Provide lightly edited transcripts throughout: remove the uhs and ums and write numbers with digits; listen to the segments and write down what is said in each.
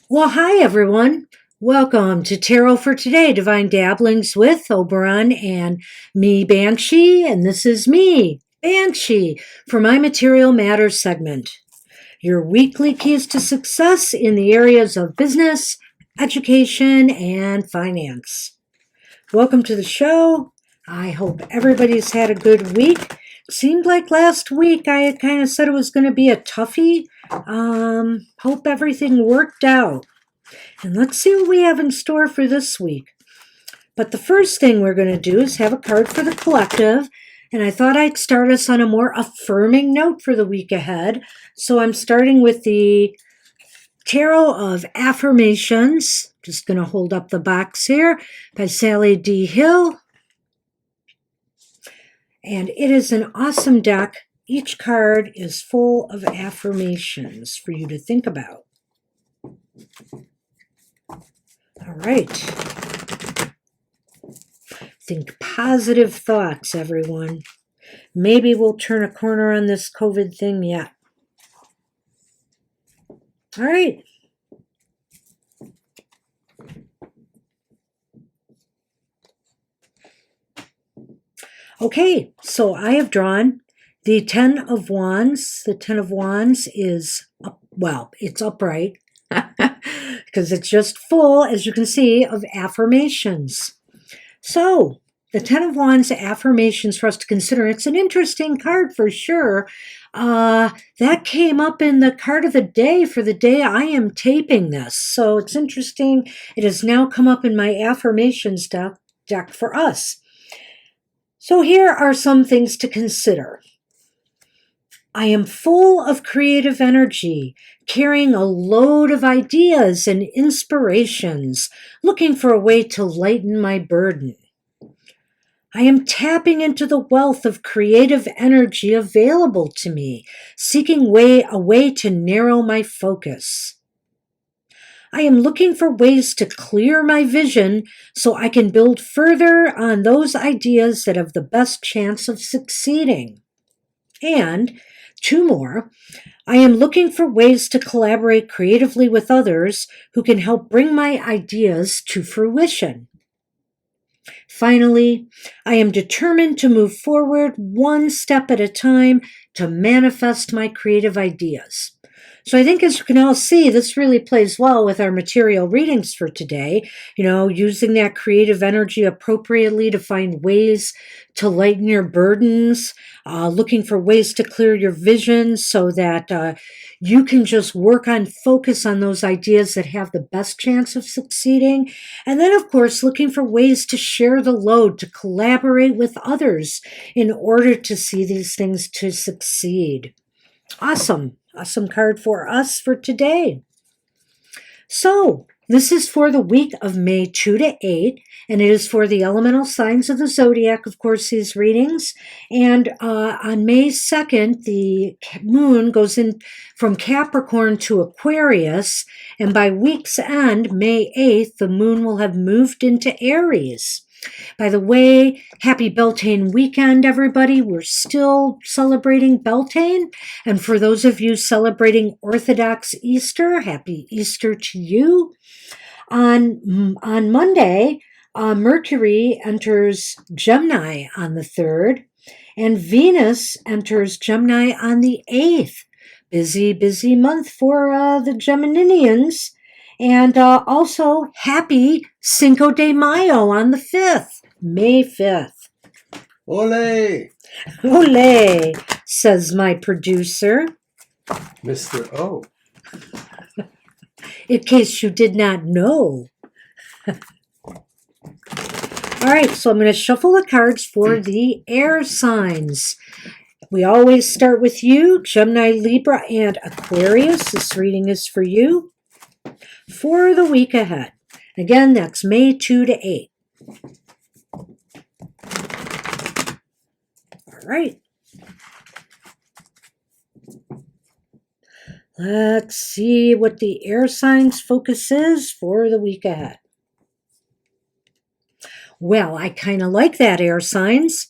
Well, hi everyone. Welcome to Tarot for Today, Divine Dabblings with Oberon and me, Banshee, and this is me, Banshee, for my Material Matters segment. Your weekly keys to success in the areas of business, education, and finance. Welcome to the show. I hope everybody's had a good week. Seemed like last week I had kind of said it was going to be a toughie. Hope everything worked out. And let's see what we have in store for this week. But the first thing we're going to do is have a card for the collective. And I thought I'd start us on a more affirming note for the week ahead. So I'm starting with the Tarot of Affirmations. Just going to hold up the box here by Sally D. Hill. And it is an awesome deck. Each card is full of affirmations for you to think about. All right. Think positive thoughts, everyone. Maybe we'll turn a corner on this COVID thing yet. All right. Okay, so I have drawn the Ten of Wands. The Ten of Wands is, it's upright because it's just full, as you can see, of affirmations. So, the Ten of Wands affirmations for us to consider. It's an interesting card for sure. That came up in the card of the day for the day I am taping this. So it's interesting. It has now come up in my affirmations deck for us. So here are some things to consider. I am full of creative energy, carrying a load of ideas and inspirations, looking for a way to lighten my burden. I am tapping into the wealth of creative energy available to me, seeking a way to narrow my focus. I am looking for ways to clear my vision so I can build further on those ideas that have the best chance of succeeding. And two more, I am looking for ways to collaborate creatively with others who can help bring my ideas to fruition. Finally, I am determined to move forward one step at a time to manifest my creative ideas. So I think, as you can all see, this really plays well with our material readings for today. Using that creative energy appropriately to find ways to lighten your burdens, looking for ways to clear your vision so that you can just work on focus on those ideas that have the best chance of succeeding. And then, of course, looking for ways to share the load, to collaborate with others in order to see these things to succeed. Awesome card for us for today. So, this is for the week of May 2 to 8, and it is for the elemental signs of the Zodiac, of course, these readings. And on May 2nd, the moon goes in from Capricorn to Aquarius, and by week's end, May 8th, the moon will have moved into Aries. By the way, happy Beltane weekend, everybody. We're still celebrating Beltane. And for those of you celebrating Orthodox Easter, happy Easter to you. On Monday, Mercury enters Gemini on the 3rd, and Venus enters Gemini on the 8th. Busy month for the Geminians. And also, happy Cinco de Mayo on the 5th, May 5th. Ole! Ole, says my producer. Mr. O. In case you did not know. All right, so I'm going to shuffle the cards for the air signs. We always start with you, Gemini, Libra, and Aquarius. This reading is for you for the week ahead. Again, that's May 2 to 8. All right. Let's see what the air signs focus is for the week ahead. Well, I kind of like that, air signs.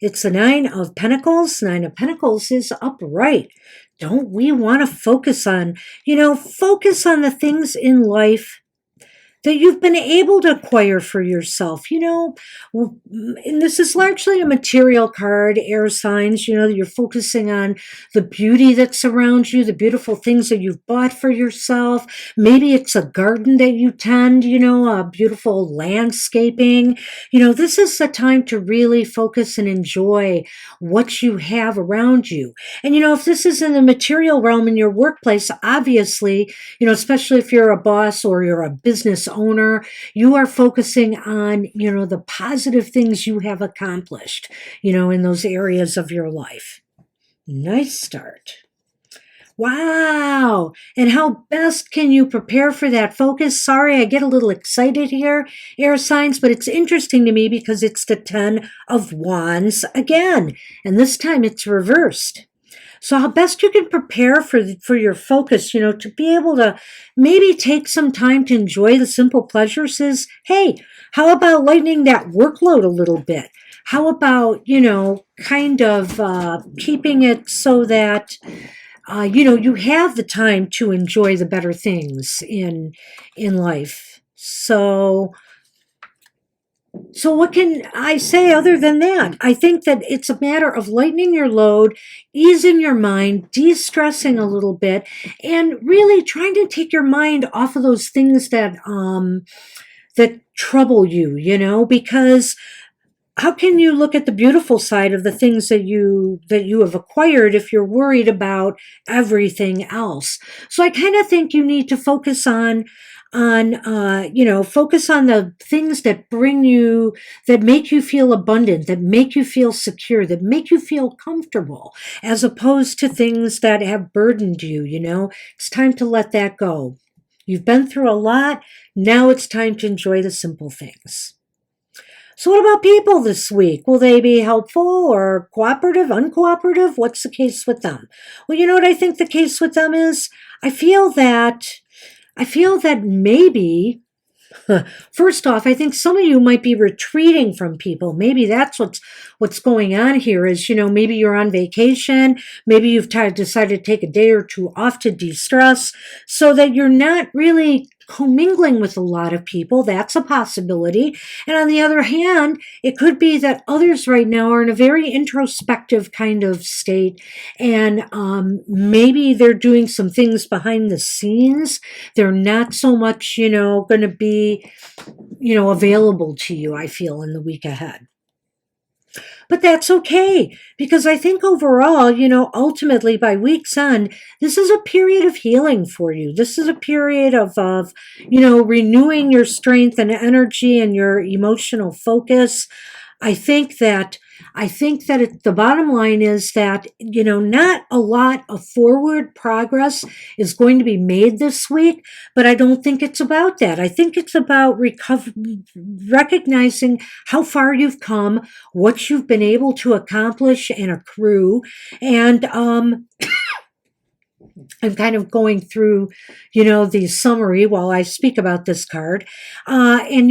It's the Nine of Pentacles. Nine of Pentacles is upright. don't we want to focus on, focus on the things in life that you've been able to acquire for yourself, and this is largely a material card, air signs, you're focusing on the beauty that surrounds you, the beautiful things that you've bought for yourself. Maybe it's a garden that you tend, a beautiful landscaping. This is the time to really focus and enjoy what you have around you. And, if this is in the material realm in your workplace, obviously, especially if you're a boss or you're a business owner, you are focusing on, the positive things you have accomplished, in those areas of your life. Nice start. Wow. And how best can you prepare for that focus? Sorry, I get a little excited here, air signs, but it's interesting to me because it's the 10 of Wands again, and this time it's reversed. So how best you can prepare for your focus, to be able to maybe take some time to enjoy the simple pleasures is, hey, how about lightening that workload a little bit? How about, kind of keeping it so that, you have the time to enjoy the better things in life. So what can I say other than that? I think that it's a matter of lightening your load, easing your mind, de-stressing a little bit, and really trying to take your mind off of those things that trouble you, because how can you look at the beautiful side of the things that you have acquired if you're worried about everything else? So I kind of think you need to focus on focus on the things that that make you feel abundant, that make you feel secure, that make you feel comfortable, as opposed to things that have burdened you. It's time to let that go. You've been through a lot. Now it's time to enjoy the simple things. So what about people this week? Will they be helpful or cooperative, uncooperative? What's the case with them? Well, you know what I think the case with them is? I feel that maybe, first off, I think some of you might be retreating from people. Maybe that's what's going on here is, maybe you're on vacation. Maybe you've decided to take a day or two off to de-stress so that you're not really commingling with a lot of people. That's a possibility. And on the other hand, it could be that others right now are in a very introspective kind of state, and maybe they're doing some things behind the scenes. They're not so much, going to be, available to you, I feel, in the week ahead. But that's okay, because I think overall, ultimately by week's end, this is a period of healing for you. This is a period of renewing your strength and energy and your emotional focus. I think that the bottom line is that, not a lot of forward progress is going to be made this week, but I don't think it's about that. I think it's about recognizing how far you've come, what you've been able to accomplish and accrue, and I'm kind of going through, the summary while I speak about this card, and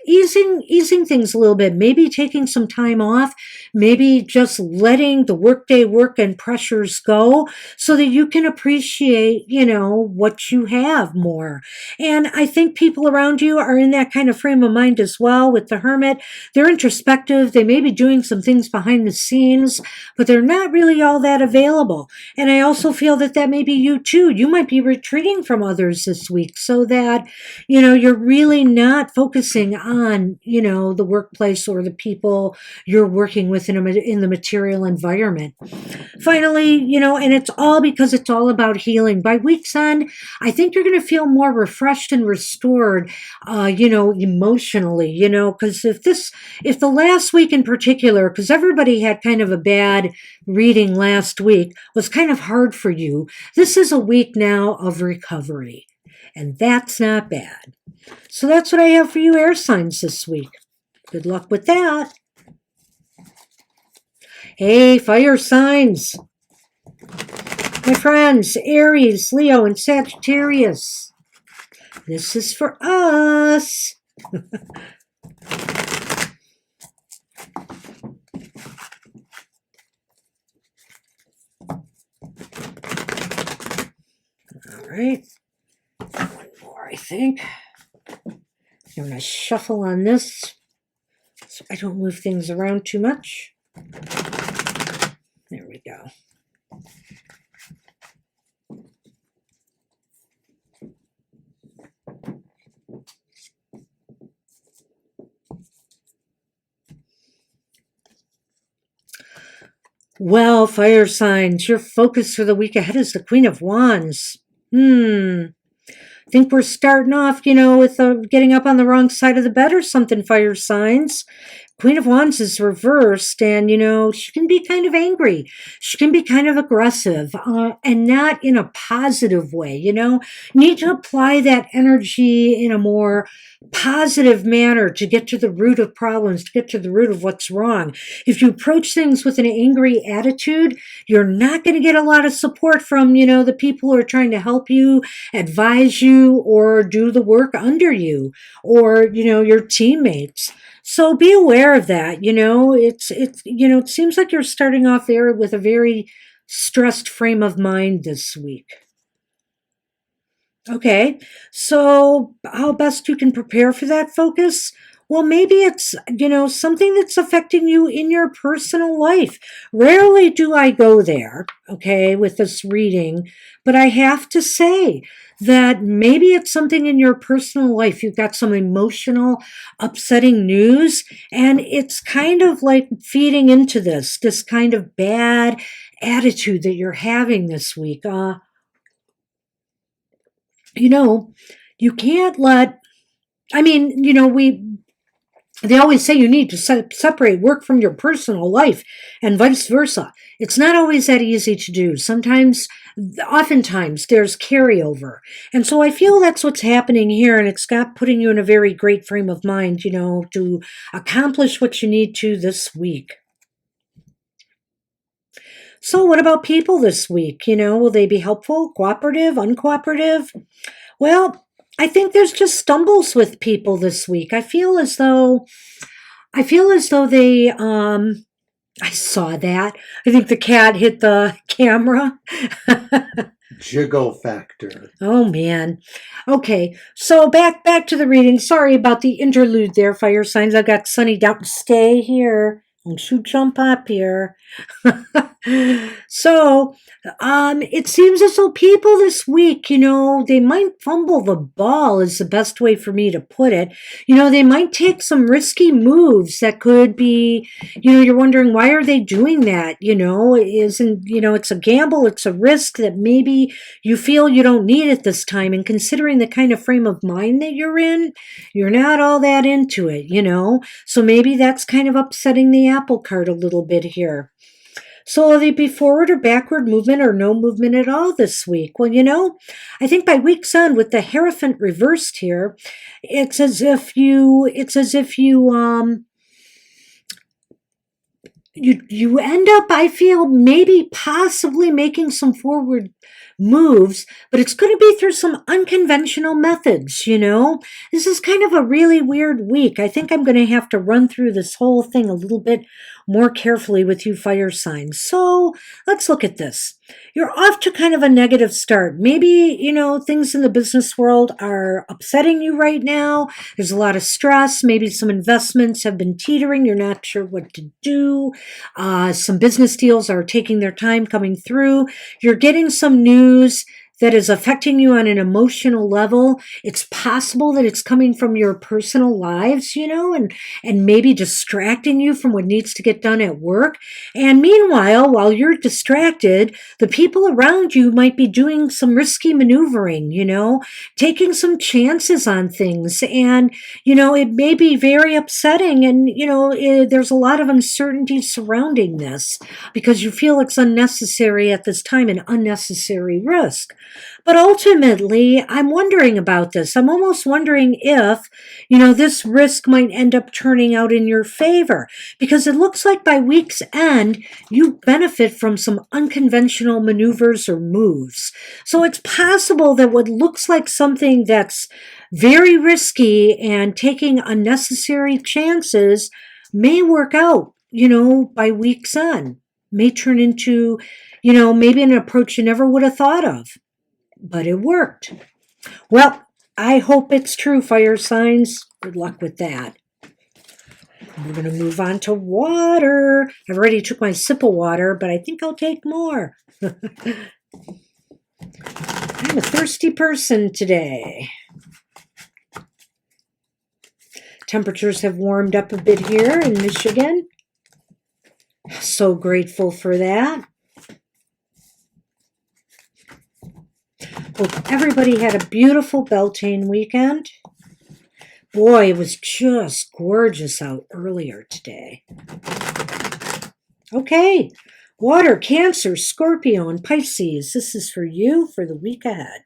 easing things a little bit. Maybe taking some time off. Maybe just letting the workday work and pressures go, so that you can appreciate, what you have more. And I think people around you are in that kind of frame of mind as well. With the Hermit, they're introspective. They may be doing some things behind the scenes, but they're not really all that available. And I also feel that maybe you too. You might be retreating from others this week so that, you're really not focusing on, the workplace or the people you're working with in the material environment. Finally, and it's all because it's all about healing. By week's end, I think you're going to feel more refreshed and restored, emotionally, because if the last week in particular, because everybody had kind of a bad reading last week, was kind of hard for you, this is a week now of recovery, and that's not bad. So that's what I have for you, air signs, this week. Good luck with that. Hey, fire signs. My friends, Aries, Leo, and Sagittarius. This is for us. All right. One more, I think. I'm going to shuffle on this so I don't move things around too much. There we go. Well, fire signs, your focus for the week ahead is the Queen of Wands. Think we're starting off, with getting up on the wrong side of the bed or something, fire signs. Queen of Wands is reversed, and she can be kind of angry. She can be kind of aggressive, and not in a positive way. Need to apply that energy in a more positive manner to get to the root of problems, to get to the root of what's wrong. If you approach things with an angry attitude, you're not going to get a lot of support from the people who are trying to help you, advise you, or do the work under you, or your teammates. So be aware of that. It seems like you're starting off there with a very stressed frame of mind this week. Okay, so how best you can prepare for that focus? Well, maybe it's, something that's affecting you in your personal life. Rarely do I go there, okay, with this reading, but I have to say that maybe it's something in your personal life. You've got some emotional, upsetting news, and it's kind of like feeding into this kind of bad attitude that you're having this week. You can't let, they always say you need to separate work from your personal life and vice versa. It's not always that easy to do. Oftentimes there's carryover. And so I feel that's what's happening here, and it's got putting you in a very great frame of mind, to accomplish what you need to this week. So what about people this week? Will they be helpful, cooperative, uncooperative? Well, I think there's just stumbles with people this week. I feel as though they, I saw that. I think the cat hit the camera. Jiggle factor. Oh man. Okay, so back to the reading. Sorry about the interlude there, fire signs. I got Sunny down to stay here. Don't you jump up here. So, it seems as though people this week, they might fumble the ball is the best way for me to put it. They might take some risky moves that could be, you're wondering, why are they doing that? It's a gamble, it's a risk that maybe you feel you don't need at this time. And considering the kind of frame of mind that you're in, you're not all that into it, So maybe that's kind of upsetting the apple cart a little bit here. So will they be forward or backward movement or no movement at all this week? Well, I think by week's end with the Hierophant reversed here, it's as if you end up, I feel, maybe possibly making some forward moves, but it's going to be through some unconventional methods, This is kind of a really weird week. I think I'm going to have to run through this whole thing a little bit more carefully with you fire signs. So let's look at this. You're off to kind of a negative start. Maybe, things in the business world are upsetting you right now. There's a lot of stress. Maybe some investments have been teetering. You're not sure what to do. Some business deals are taking their time coming through. You're getting some news that is affecting you on an emotional level. It's possible that it's coming from your personal lives, and maybe distracting you from what needs to get done at work. And meanwhile, while you're distracted, the people around you might be doing some risky maneuvering, taking some chances on things. And, it may be very upsetting. And, there's a lot of uncertainty surrounding this because you feel it's unnecessary at this time, an unnecessary risk. But ultimately, I'm wondering about this. I'm almost wondering if, this risk might end up turning out in your favor, because it looks like by week's end, you benefit from some unconventional maneuvers or moves. So it's possible that what looks like something that's very risky and taking unnecessary chances may work out, by week's end, may turn into, maybe an approach you never would have thought of. but it worked. Well, I hope it's true, fire signs. Good luck with that. We're going to move on to water. I've already took my sip of water, but I think I'll take more. I'm a thirsty person today. Temperatures have warmed up a bit here in Michigan. So grateful for that. Hope everybody had a beautiful Beltane weekend. Boy, it was just gorgeous out earlier today. Okay, water, Cancer, Scorpio, and Pisces. This is for you for the week ahead.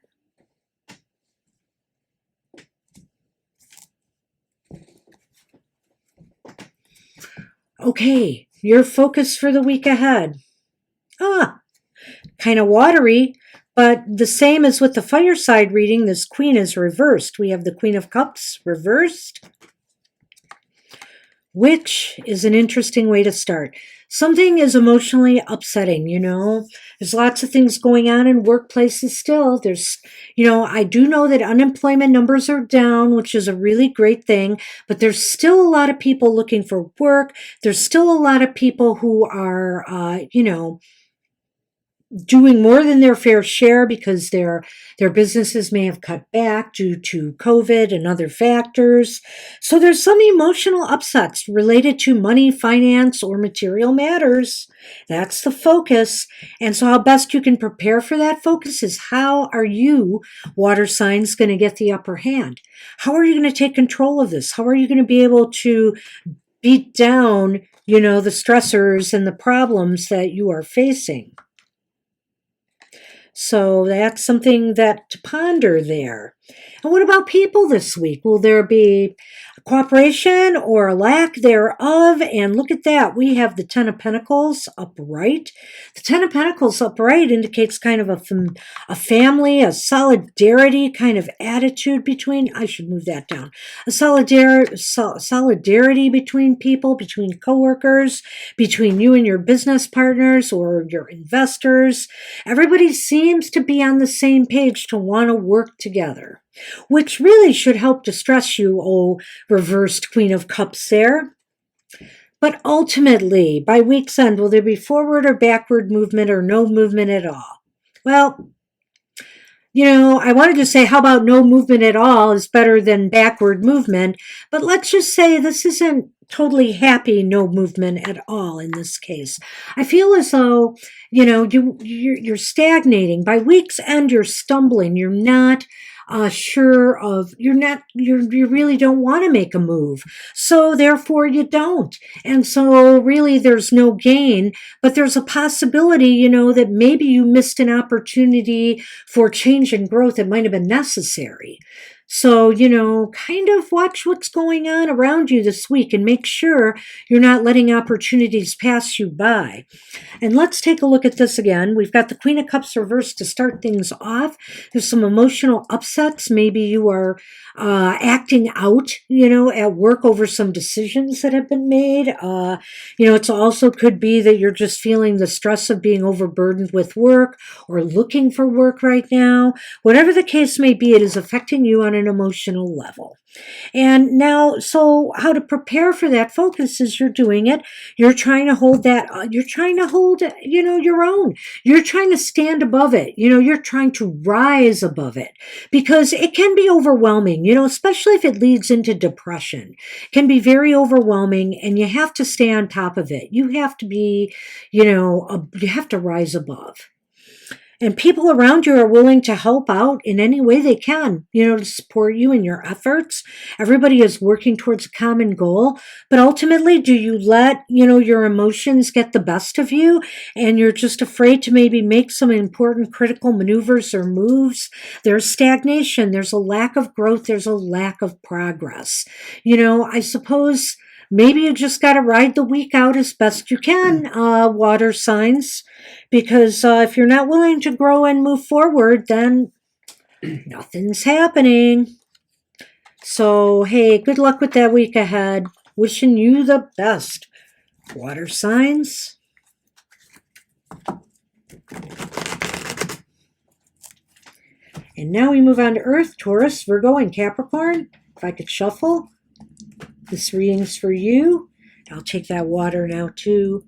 Okay, your focus for the week ahead. Kind of watery, but the same as with the fireside reading, this queen is reversed. We have the Queen of Cups reversed, which is an interesting way to start. Something is emotionally upsetting, There's lots of things going on in workplaces still. I do know that unemployment numbers are down, which is a really great thing, but there's still a lot of people looking for work. There's still a lot of people who are, doing more than their fair share because their businesses may have cut back due to COVID and other factors. So there's some emotional upsets related to money, finance, or material matters. That's the focus. And so how best you can prepare for that focus is how are you, water signs, going to get the upper hand? How are you going to take control of this? How are you going to be able to beat down, the stressors and the problems that you are facing? So that's something that to ponder there. And what about people this week? Will there be cooperation or a lack thereof? And look at that. We have the Ten of Pentacles upright. The Ten of Pentacles upright indicates kind of a family, a solidarity kind of attitude between, I should move that down, a solidarity between people, between coworkers, between you and your business partners or your investors. Everybody seems to be on the same page to want to work together, which really should help distress you, oh reversed Queen of Cups there. But ultimately, by week's end, will there be forward or backward movement or no movement at all? Well, I wanted to say, how about no movement at all is better than backward movement, but let's just say this isn't totally happy no movement at all in this case. I feel as though, you're stagnating. By week's end, you're stumbling. You're not sure of, you really don't want to make a move. So therefore you don't. And so really there's no gain, but there's a possibility, that maybe you missed an opportunity for change and growth that might have been necessary. So, kind of watch what's going on around you this week and make sure you're not letting opportunities pass you by. And let's take a look at this again. We've got the Queen of Cups reversed to start things off. There's some emotional upsets. Maybe you are acting out, at work over some decisions that have been made. It also could be that you're just feeling the stress of being overburdened with work or looking for work right now. Whatever the case may be, it is affecting you on an emotional level. And now, so how to prepare for that focus is you're doing it. You're trying to hold that, you're trying to hold, your own. You're trying to stand above it. You're trying to rise above it because it can be overwhelming, especially if it leads into depression. It can be very overwhelming and you have to stay on top of it. You have to be, you have to rise above. And people around you are willing to help out in any way they can, to support you in your efforts. Everybody is working towards a common goal. But ultimately, do you let, your emotions get the best of you and you're just afraid to maybe make some important critical maneuvers or moves? There's stagnation. There's a lack of growth. There's a lack of progress. I suppose maybe you just got to ride the week out as best you can, water signs. Because if you're not willing to grow and move forward, then nothing's happening. So, hey, good luck with that week ahead. Wishing you the best, water signs. And now we move on to Earth, Taurus, Virgo, and Capricorn. If I could shuffle, this reading's for you. I'll take that water now too.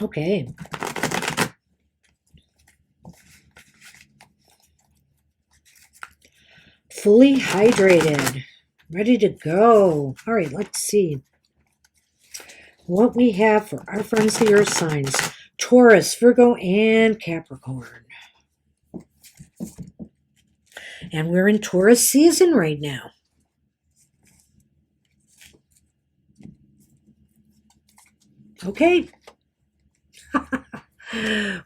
Okay. Fully hydrated. Ready to go. All right, let's see what we have for our friends, the Earth signs. Taurus, Virgo, and Capricorn. And we're in Taurus season right now. Okay.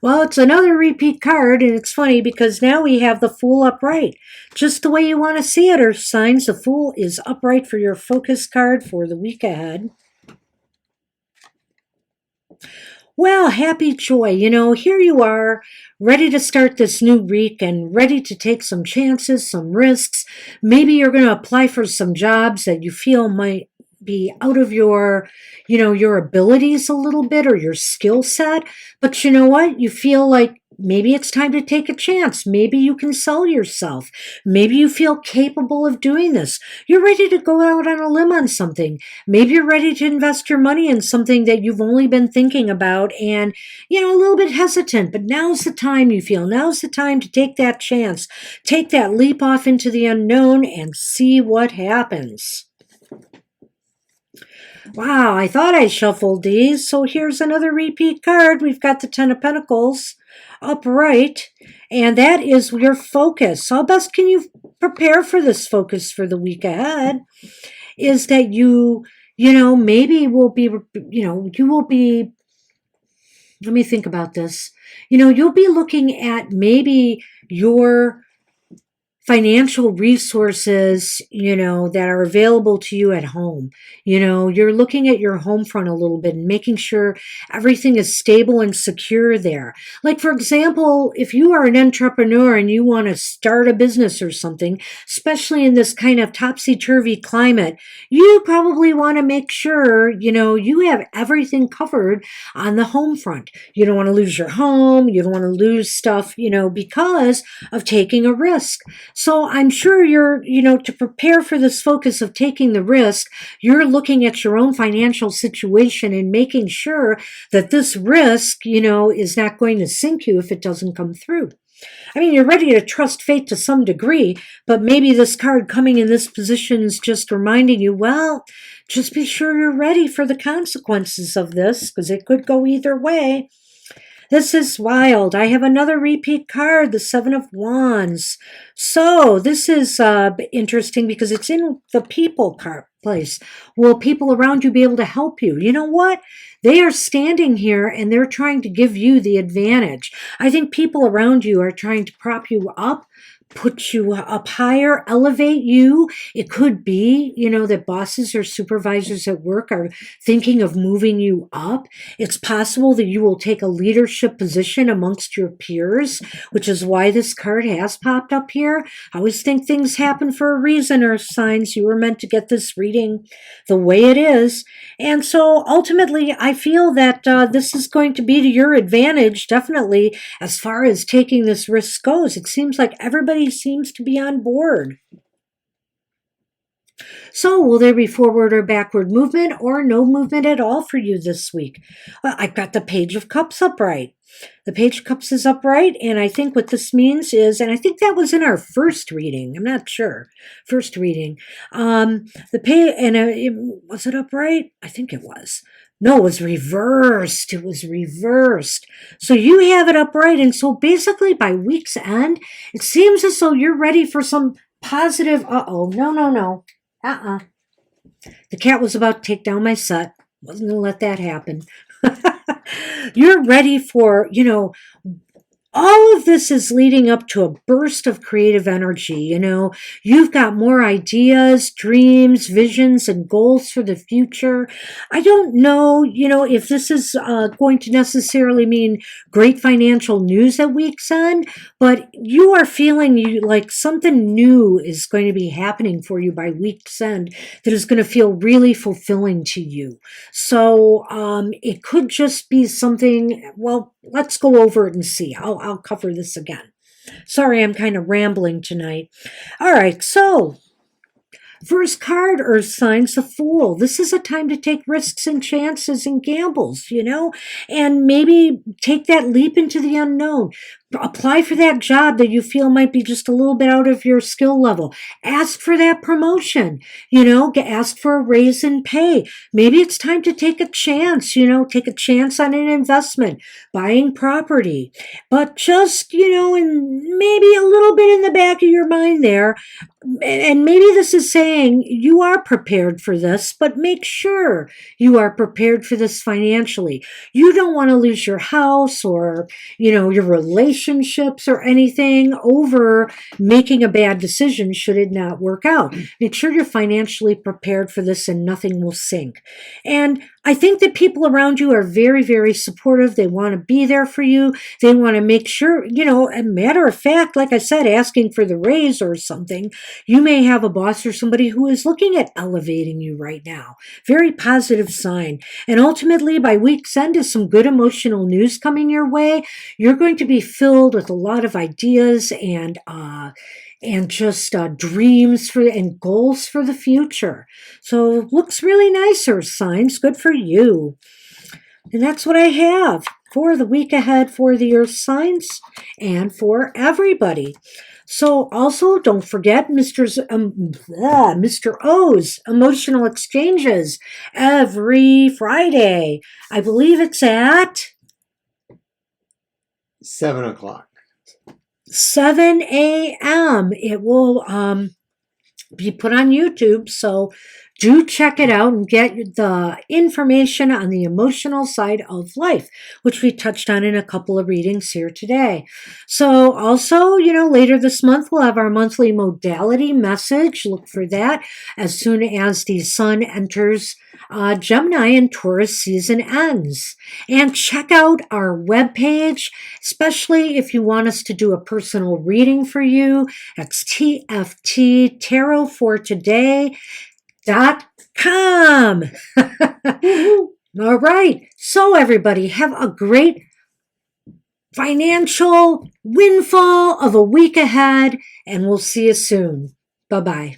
Well, it's another repeat card, and it's funny because now we have the Fool upright. Just the way you want to see it, Earth signs. The Fool is upright for your focus card for the week ahead. Well, happy joy. You know, here you are, ready to start this new week and ready to take some chances, some risks. Maybe you're going to apply for some jobs that you feel might be out of your, your abilities a little bit or your skill set. But you know what? You feel like maybe it's time to take a chance. Maybe you can sell yourself. Maybe you feel capable of doing this. You're ready to go out on a limb on something. Maybe you're ready to invest your money in something that you've only been thinking about and, a little bit hesitant. But now's the time, you feel. Now's the time to take that chance. Take that leap off into the unknown and see what happens. Wow, I thought I shuffled these, so here's another repeat card. We've got the Ten of Pentacles upright, and that is your focus. How best can you prepare for this focus for the week ahead is that maybe will be, you will be, let me think about this. You'll be looking at maybe your financial resources, that are available to you at home. You're looking at your home front a little bit and making sure everything is stable and secure there. Like, for example, if you are an entrepreneur and you want to start a business or something, especially in this kind of topsy-turvy climate, you probably want to make sure, you have everything covered on the home front. You don't want to lose your home. You don't want to lose stuff, because of taking a risk. So I'm sure you're, to prepare for this focus of taking the risk, you're looking at your own financial situation and making sure that this risk, is not going to sink you if it doesn't come through. I mean, you're ready to trust fate to some degree, but maybe this card coming in this position is just reminding you, well, just be sure you're ready for the consequences of this because it could go either way. This is wild. I have another repeat card, the Seven of Wands. So this is interesting because it's in the people card place. Will people around you be able to help you? You know what? They are standing here and they're trying to give you the advantage. I think people around you are trying to prop you up, put you up higher, elevate you. It could be, that bosses or supervisors at work are thinking of moving you up. It's possible that you will take a leadership position amongst your peers, which is why this card has popped up here. I always think things happen for a reason, Earth signs. You were meant to get this reading the way it is. And so ultimately, I feel that this is going to be to your advantage, definitely, as far as taking this risk goes. It seems like everybody seems to be on board. So will there be forward or backward movement or no movement at all for you this week? Well, I've got the Page of Cups upright. The Page of Cups is upright, and I think what this means is, and I think that was in our first reading. I'm not sure. First reading. Was it upright? I think it was. No, it was reversed. It was reversed. So you have it upright, and so basically by week's end, it seems as though you're ready for some positive. No. The cat was about to take down my set. Wasn't going to let that happen. You're ready for, all of this is leading up to a burst of creative energy. You've got more ideas, dreams, visions, and goals for the future. I don't know, if this is going to necessarily mean great financial news at week's end, but you are feeling like something new is going to be happening for you by week's end that is going to feel really fulfilling to you. So it could just be something, well, let's go over it and see. I'll cover this again. Sorry, I'm kind of rambling tonight. All right, so first card, Earth signs, the Fool. This is a time to take risks and chances and gambles, and maybe take that leap into the unknown. Apply for that job that you feel might be just a little bit out of your skill level. Ask for that promotion, ask for a raise in pay. Maybe it's time to take a chance, take a chance on an investment, buying property. But just, and maybe a little bit in the back of your mind there, and maybe this is saying you are prepared for this, but make sure you are prepared for this financially. You don't want to lose your house or, your relationships or anything over making a bad decision should it not work out. Make sure you're financially prepared for this and nothing will sink. And I think that people around you are very, very supportive. They want to be there for you. They want to make sure, a matter of fact, like I said, asking for the raise or something, you may have a boss or somebody who is looking at elevating you right now. Very positive sign. And ultimately, by week's end is some good emotional news coming your way. You're going to be filled with a lot of ideas and just dreams and goals for the future. So looks really nice, Earth signs. Good for you. And that's what I have for the week ahead for the Earth signs and for everybody. So also don't forget Mr. O's emotional exchanges every Friday. I believe it's at 7 o'clock. 7 a.m. It will be put on YouTube, so do check it out and get the information on the emotional side of life, which we touched on in a couple of readings here today. So also, later this month, we'll have our monthly modality message. Look for that as soon as the sun enters Gemini and Taurus season ends. And check out our webpage, especially if you want us to do a personal reading for you. That's TFT, Tarot for Today.com. All right. So everybody have a great financial windfall of a week ahead, and we'll see you soon. Bye-bye.